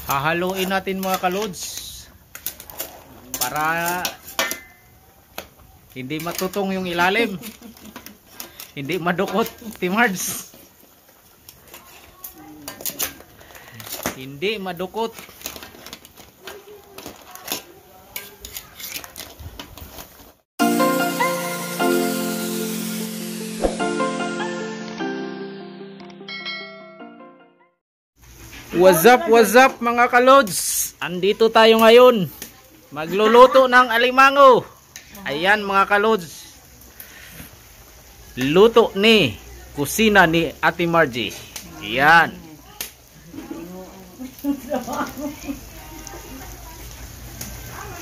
Hahaluin natin mga kalods para hindi matutong yung ilalim. Hindi madukot, Timards. Hindi madukot. What's up mga kalods? Andito tayo ngayon. Magluluto ng alimango. Ayan mga kalods. Luto ni kusina ni Ate Margie. Ayan.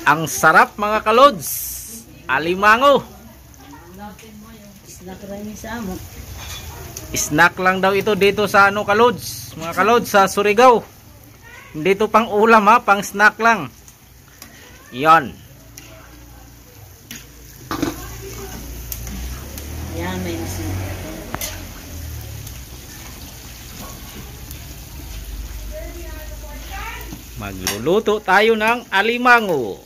Ang sarap mga kalods. Alimango. Snack lang daw ito dito sa ano kalods. Mga kalods sa Surigao. Hindi ito pang ulam ha, pang snack lang. Yan. Yan, may snack. Magluluto tayo ng alimango.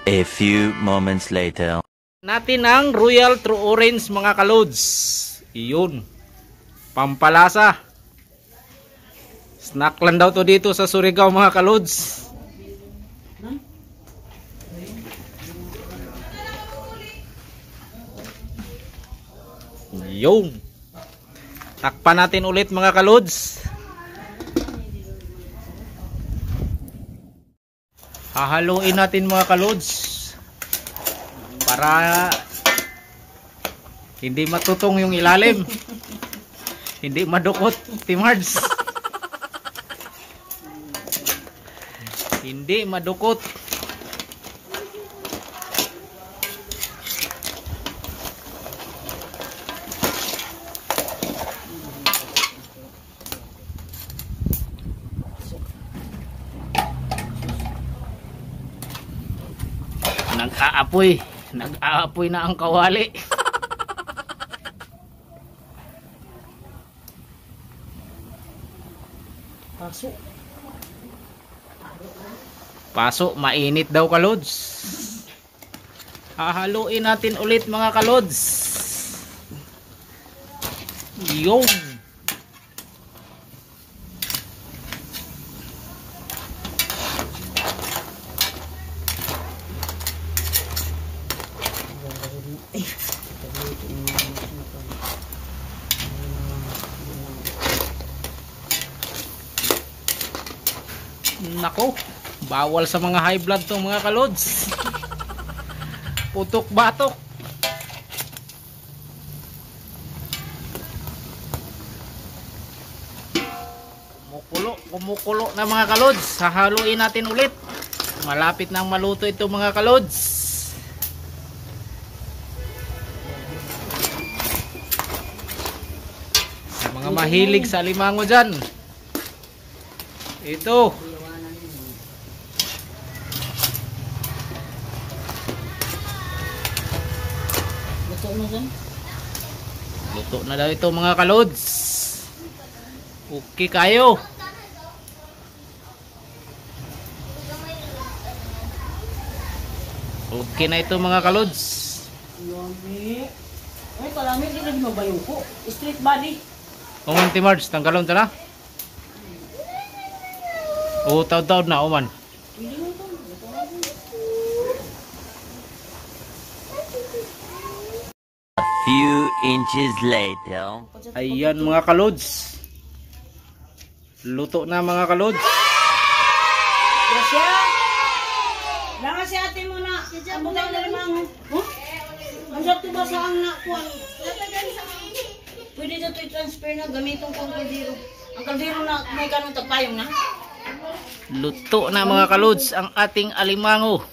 A few moments later. Natin ang Royal True Orange mga kalods. Iyon. Pampalasa. Snack lang daw to dito sa Surigao mga kalods. Yun. Takpan natin ulit mga kalods. Hahaluin natin mga kalods para hindi matutong yung ilalim. Hindi madukot, Timards. Hindi madukot. Nag-aapoy na ang kawali. Paso, mainit daw kalods. Hahaluin natin ulit mga kalods. Yun. Nako, bawal sa mga high blood tong mga kalods. Putok batok. Kumukulo na mga kalods. Hahaluin natin ulit. Malapit nang maluto ito mga kalods. Sa mga mahilig sa alimango dyan, ito. Luto na daw ito mga kalods. Okay kayo. Okay na ito mga kalods. Yummy. Ay, palamig din na mabayo ko. Street body. Oman Timards, tanggalon ta na. O, taod-taod na, Oman. Few inches later. Ayan mga kalods. Luto na mga kalods. Grasya. Langan si ate mo na. Abutang na limang. Andiyan ito ba sa ang nakuan? Pwede na ito i-transfer na gamitong kong kaldero. Ang kaldero na may kanong tagpayong na. Luto na mga kalods ang ating alimango.